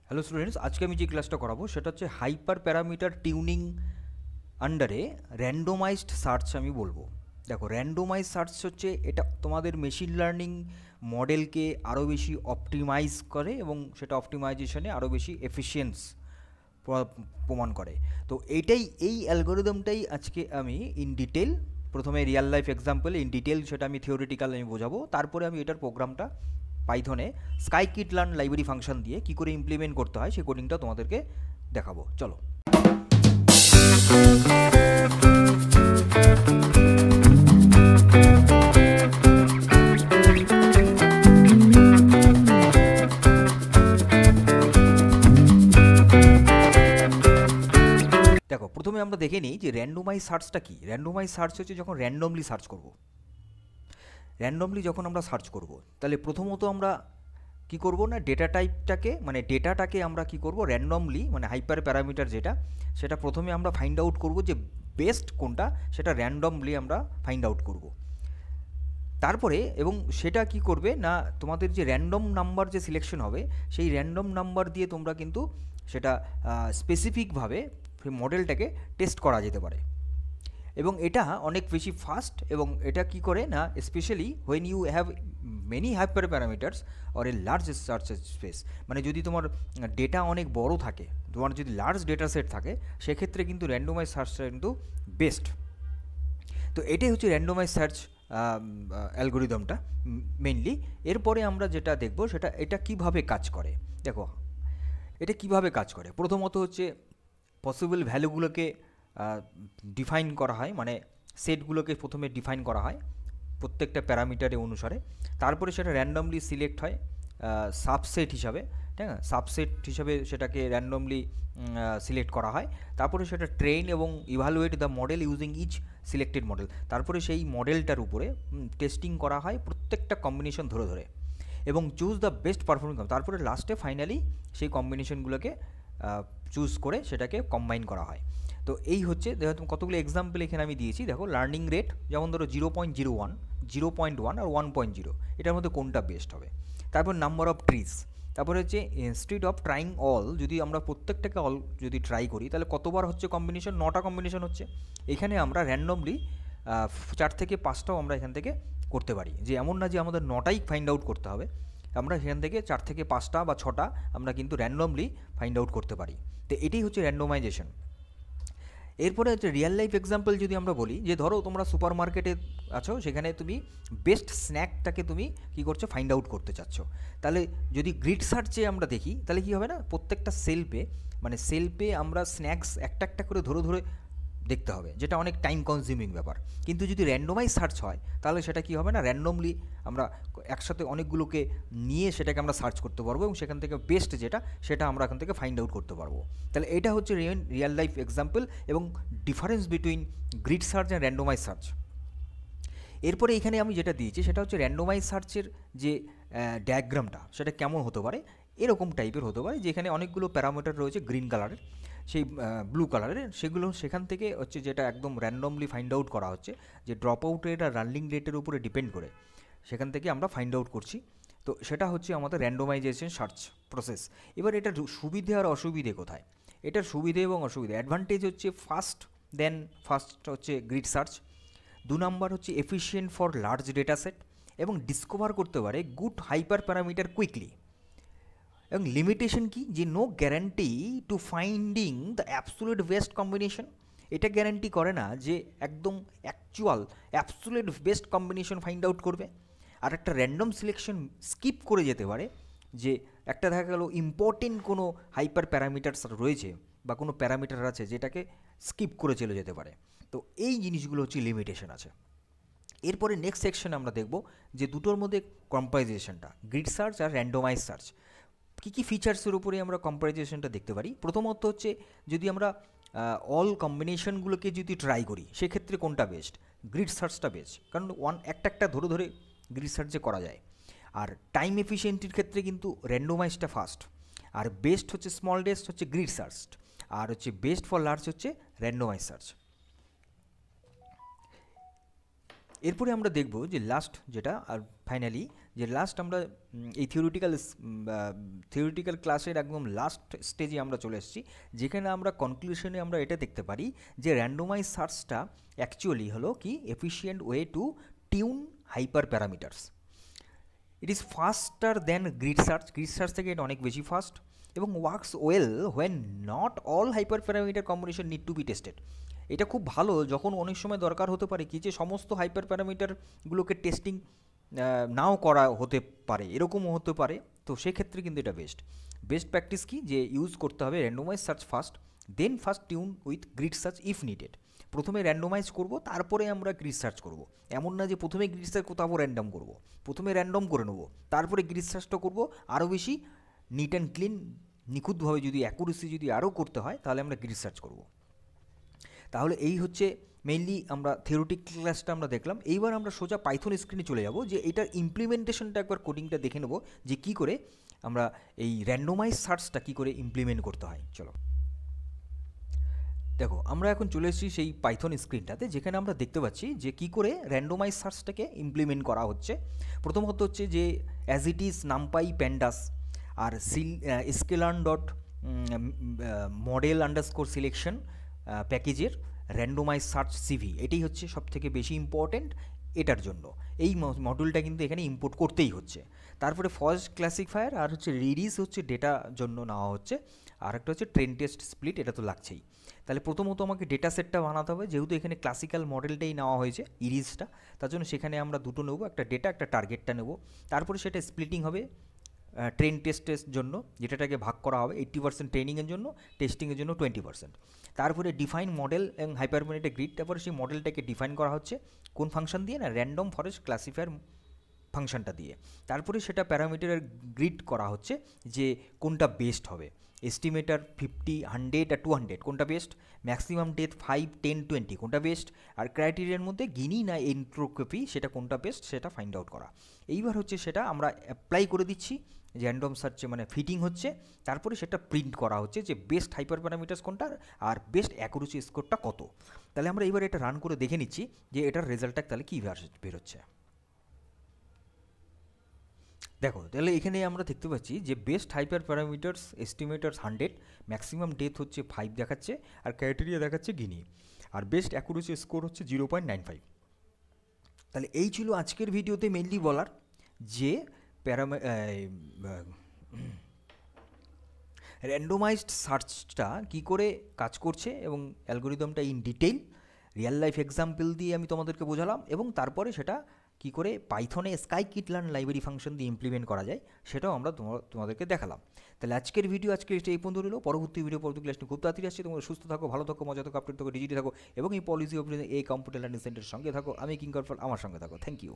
Hello students, আজকে আমি যে ক্লাসটা করাবো সেটা হচ্ছে হাইপার প্যারামিটার টিউনিং আন্ডারে র্যান্ডোমাইজড সার্চ আমি বলবো। দেখো, র্যান্ডোমাইজ সার্চ হচ্ছে এটা তোমাদের মেশিন লার্নিং মডেলকে আরও বেশি অপটিমাইজ করে এবং সেটা অপটিমাইজেশনে আরও বেশি এফিসিয়েন্স প্রমাণ করে। তো এই অ্যালগোরিদমটাই আজকে আমি ইন ডিটেল, প্রথমে রিয়েল লাইফ এক্সাম্পলে ইন ডিটেল সেটা আমি থিওরিটিক্যাল আমি বোঝাবো, তারপরে আমি এটার প্রোগ্রামটা পাইথনে স্কাইকিট লার্ন লাইব্রেরি ফাংশন দিয়ে কী করে ইমপ্লিমেন্ট করতে হয় সেই কোডিংটা তোমাদেরকে দেখাবো। চলো। দেখো, প্রথমে আমরা দেখে নিই যে র্যান্ডোমাইজ সার্চটা কি। র্যান্ডোমাইজ সার্চ হচ্ছে যখন র্যান্ডমলি সার্চ করব। র্যান্ডমলি যখন আমরা সার্চ করব, তাহলে প্রথমত আমরা কি করব না, ডেটাটাকে আমরা কি করব, র্যান্ডমলি মানে হাইপার প্যারামিটার যেটা, সেটা প্রথমে আমরা ফাইন্ড আউট করব যে বেস্ট কোনটা, সেটা র্যান্ডমলি আমরা ফাইন্ড আউট করব। তারপরে এবং সেটা কি করবে না, তোমাদের যে র্যান্ডম নাম্বার যে সিলেকশন হবে সেই র্যান্ডম নাম্বার দিয়ে তোমরা কিন্তু সেটা স্পেসিফিকভাবে মডেলটাকে টেস্ট করা যেতে পারে এবং এটা অনেক বেশি ফাস্ট। এবং এটা কি করে না, specially when you have many hyperparameters or a large search space, মানে যদি তোমার ডেটা অনেক বড় থাকে, তোমার যদি লার্জ ডেটা সেট থাকে, সেক্ষেত্রে কিন্তু র্যান্ডোমাইজ সার্চটা কিন্তু বেস্ট। তো এটাই হচ্ছে র্যান্ডোমাইজ সার্চ অ্যালগোরিদমটা মেইনলি। এরপরে আমরা যেটা দেখব সেটা এটা কিভাবে কাজ করে। দেখো, এটা কিভাবে কাজ করে, প্রথমত হচ্ছে পসিবল ভ্যালুগুলোকে ডিফাইন করা হয়, মানে সেটগুলোকে প্রথমে ডিফাইন করা হয় প্রত্যেকটা প্যারামিটারে অনুসারে। তারপরে সেটা র্যান্ডমলি সিলেক্ট হয় সাবসেট হিসাবে, ঠিক আছে, সাবসেট হিসাবে সেটাকে র্যান্ডমলি সিলেক্ট করা হয়। তারপরে সেটা ট্রেন এবং evaluate the model using each selected model. তারপরে সেই মডেলটার উপরে টেস্টিং করা হয় প্রত্যেকটা কম্বিনেশন ধরে ধরে এবং চুজ দ্য বেস্ট পারফরমেন্স। তারপরে লাস্টে ফাইনালি সেই কম্বিনেশনগুলোকে চুজ করে সেটাকে কম্বাইন করা হয়। তো এই হচ্ছে, দেখো কতগুলো এক্সাম্পল এখানে আমি দিয়েছি। দেখো, লার্নিং রেট যেমন ধরো 0.01, 0.1 আর 1.0, এটার মধ্যে কোনটা বেস্ট হবে। তারপর নাম্বার অফ ট্রিজ, তারপরে হচ্ছে ইনস্টিড অফ ট্রাইং অল, যদি আমরা প্রত্যেকটাকে অল যদি ট্রাই করি তাহলে কতবার হচ্ছে কম্বিনেশন, 9টা কম্বিনেশন হচ্ছে। এখানে আমরা র্যান্ডমলি 4 থেকে 5টাও আমরা এখান থেকে করতে পারি, যে এমন না যে আমাদের 9টাই ফাইন্ড আউট করতে হবে, আমরা সেখান থেকে 4 থেকে 5টা বা 6টা আমরা কিন্তু র্যান্ডমলি ফাইন্ড আউট করতে পারি। তো এটাই হচ্ছে র্যান্ডোমাইজেশন। এরপরে হচ্ছে রিয়েল লাইফ এক্সাম্পল যদি আমরা বলি, যে ধরো তোমরা সুপার মার্কেটে আছো, সেখানে তুমি বেস্ট স্ন্যাকটাকে তুমি কী করছো, ফাইন্ড আউট করতে চাচ্ছ। তাহলে যদি গ্রিড সার্চে আমরা দেখি তাহলে কী হবে না, প্রত্যেকটা সেলফে আমরা স্ন্যাক্স একটা একটা করে ধরে ধরে দেখতে হবে, যেটা অনেক টাইম কনজিউমিং ব্যাপার। কিন্তু যদি র্যান্ডোমাইজ সার্চ হয় তাহলে সেটা কী হবে না, র্যান্ডমলি আমরা একসাথে অনেকগুলোকে নিয়ে সেটাকে আমরা সার্চ করতে পারবো এবং সেখান থেকে বেস্ট যেটা সেটা আমরা এখান থেকে ফাইন্ড আউট করতে পারবো। তাহলে এটা হচ্ছে রিয়েল লাইফ এক্সাম্পল এবং difference between grid search and randomise search. এরপরে এখানে আমি যেটা দিয়েছি সেটা হচ্ছে র্যান্ডোমাইজ সার্চের যে ডায়াগ্রামটা সেটা কেমন হতে পারে, এরকম টাইপের হতে পারে, যেখানে অনেকগুলো প্যারামিটার রয়েছে গ্রিন কালারের, সেই ব্লু কালারের, সেগুলো সেখান থেকে হচ্ছে যেটা একদম র্যান্ডমলি ফাইন্ড আউট করা হচ্ছে, যে ড্রপ আউট রেট আর রানিং রেটের উপরে ডিপেন্ড করে সেখান থেকে আমরা ফাইন্ড আউট করছি। তো সেটা হচ্ছে আমাদের র্যান্ডোমাইজেশন সার্চ প্রসেস। এবার এটার সুবিধে আর অসুবিধে কোথায়, এটার সুবিধে এবং অসুবিধে। অ্যাডভান্টেজ হচ্ছে ফার্স্ট হচ্ছে গ্রিড সার্চ, 2 নাম্বার হচ্ছে efficient for large data set এবং ডিসকভার করতে পারে গুড হাইপার প্যারামিটার কুইকলি। এবং লিমিটেশন কি, যে no guarantee to finding the absolute best combination, এটা গ্যারান্টি করে না যে একদম absolute best combination find out করবে। আর একটা র্যান্ডম সিলেকশন স্কিপ করে যেতে পারে, যে একটা দেখা গেল ইম্পর্টেন্ট কোনো হাইপার প্যারামিটারস রয়েছে বা কোনো প্যারামিটার আছে যেটাকে স্কিপ করে চলে যেতে পারে। তো এই জিনিসগুলো হচ্ছে লিমিটেশন আছে। এরপরে নেক্সট সেকশনে আমরা দেখব যে দুটোর মধ্যে কম্পারিজেশনটা, গ্রিড সার্চ আর র্যান্ডোমাইজ সার্চ, কী কী ফিচার্সের উপরে আমরা কম্পারিজেশনটা দেখতে পারি। প্রথমত হচ্ছে যদি আমরা অল কম্বিনেশনগুলোকে যদি ট্রাই করি সেক্ষেত্রে কোনটা বেস্ট, গ্রিড সার্চটা বেস্ট, কারণ একটা ধরে ধরে গ্রিড সার্চে করা যায়। আর টাইম এফিশিয়েন্টির ক্ষেত্রে কিন্তু র্যান্ডোমাইজটা ফাস্ট। আর বেস্ট হচ্ছে স্মলেস্ট হচ্ছে গ্রিড সার্চ, আর হচ্ছে বেস্ট ফর লার্জ হচ্ছে র্যান্ডোমাইজ সার্চ। এরপরে আমরা দেখব যে লাস্ট যেটা আর ফাইনালি যে লাস্ট আমরা এই থিওরিটিক্যাল ক্লাসের একদম লাস্ট স্টেজে আমরা চলে এসেছি, যেখানে আমরা কনক্লুশনে আমরা এটা দেখতে পারি যে র্যান্ডোমাইজ সার্চটা অ্যাকচুয়ালি হলো কি efficient way to tune hyper parameters. It is faster than grid search থেকে এটা অনেক বেশি ফাস্ট, এবং works well when not all hyper parameter combination need to be tested. এটা খুব ভালো যখন অনেক সময় দরকার হতে পারে কি যে সমস্ত হাইপার প্যারামিটারগুলোকে টেস্টিং নাও করা হতে পারে, এরকমও হতে পারে। তো সেক্ষেত্রে কিন্তু এটা বেস্ট প্র্যাকটিস কি যে ইউজ করতে হবে randomize search first, then first tune with grid search if needed. প্রথমে র্যান্ডোমাইজ করব, তারপরে আমরা গ্রিড সার্চ করব। এমন না যে প্রথমে গ্রিড সার্চ করতে তারপর র্যান্ডম করব, প্রথমে র্যান্ডম করে নেব তারপরে গ্রিড সার্চটা করব। আরও বেশি নিট অ্যান্ড ক্লিন, নিখুঁতভাবে যদি অ্যাকুরেসি যদি আরও করতে হয় তাহলে আমরা গ্রিড সার্চ করব। তাহলে এই হচ্ছে মেইনলি আমরা থিওরিটিক ক্লাসটা আমরা দেখলাম। এইবার আমরা সোজা পাইথন স্ক্রিনে চলে যাব, যে এটার ইমপ্লিমেন্টেশনটা একবার কোডিংটা দেখে নেব যে কী করে আমরা এই র্যান্ডোমাইজ সার্চটা কী করে ইমপ্লিমেন্ট করতে হয়। চলো দেখো, আমরা এখন চলে এসেছি সেই পাইথন স্ক্রিনটাতে, যেখানে আমরা দেখতে পাচ্ছি যে কী করে র্যান্ডোমাইজ সার্চটাকে ইমপ্লিমেন্ট করা হচ্ছে। প্রথমত হচ্ছে যে as it is NumPy pandas আর sklearn dot model underscore selection প্যাকেজের র্যান্ডোমাইজ সার্চ সিভি, এটাই হচ্ছে সবথেকে বেশি ইম্পর্ট্যান্ট এটার জন্য। এই মডিউলটা কিন্তু এখানে ইম্পোর্ট করতেই হচ্ছে। তারপরে ফার্স্ট ক্লাসিফায়ার আর হচ্ছে রিডিস হচ্ছে ডেটা জন্য নেওয়া হচ্ছে, আর একটা হচ্ছে ট্রেন টেস্ট স্প্লিট, এটা তো লাগছেই। তাহলে প্রথমত আমাকে ডেটা সেটটা বানাতে হবে, যেহেতু এখানে ক্লাসিক্যাল মডেলটাই নেওয়া হয়েছে ইরিজটা, তার জন্য সেখানে আমরা দুটো নেব, একটা ডেটা একটা টার্গেটটা নেব। তারপরে সেটা স্প্লিটিং হবে ট্রেন টেস্টের জন্য, যেটাকে ভাগ করা হবে 80% ট্রেনিংয়ের জন্য, টেস্টিংয়ের জন্য 20%। তারপরে ডিফাইন মডেল এবং হাইপারমিনেটে গ্রিড, তারপরে সেই মডেলটাকে ডিফাইন করা হচ্ছে কোন ফাংশন দিয়ে না, র্যান্ডম ফরেস্ট ক্লাসিফায়ার ফাংশনটা দিয়ে। তারপরে সেটা প্যারামিটারের গ্রিড করা হচ্ছে যে কোনটা বেস্ট হবে, এস্টিমেটার 50, 100 আর 200 কোনটা বেস্ট, ম্যাক্সিমাম ডেথ 5, 10, 20 কোনটা বেস্ট, আর ক্রাইটেরিয়ার মধ্যে গিনি না এন্ট্রোপি সেটা কোনটা বেস্ট সেটা ফাইন্ড আউট করা। এইবার হচ্ছে সেটা আমরা অ্যাপ্লাই করে দিচ্ছি র্যান্ডম সার্চে, মানে ফিটিং হচ্ছে। তারপরে সেটা প্রিন্ট করা হচ্ছে যে বেস্ট হাইপার প্যারামিটার্স কোনটা আর বেস্ট অ্যাকুরেসি স্কোরটা কত। তাহলে আমরা এবার এটা রান করে দেখে নিচ্ছি যে এটার রেজাল্টটা তাহলে কী বেরোচ্ছে। দেখো, তাহলে এখানে আমরা দেখতে পাচ্ছি যে best hyper parameters estimators 100, maximum ডেথ হচ্ছে 5 দেখাচ্ছে, আর ক্রাইটেরিয়া দেখাচ্ছে গিনি, আর বেস্ট অ্যাকুরেসি স্কোর হচ্ছে 0.95। তাহলে এই ছিল আজকের ভিডিওতে মেনলি বলার যে র্যান্ডোমাইজড সার্চটা কী করে কাজ করছে এবং অ্যালগোরিদমটা in detail real life example দিয়ে আমি তোমাদেরকে বোঝালাম, এবং তারপরে সেটা কী করে পাইথনে স্কাইকিটলার্ন লাইব্রেরি ফাংশন দিয়ে ইমপ্লিমেন্ট করা যায় সেটাও আমরা তোমাদেরকে দেখালাম। তাহলে আজকের ভিডিও এই পর্যন্ত রইল। পরবর্তী ক্লাসটি খুব তাড়াতাড়ি আসছে। তোমরা সুস্থ থাকো, ভালো থাকো, মজা থাকো, আপডেট থাকো, ডিজিটি থাকো, এবং এই পলিসি অফ এই কম্পিউটার লার্নিং সেন্টারের সঙ্গে থাকো। আমি কিংকরফল, আমার সঙ্গে থাকো। Thank you.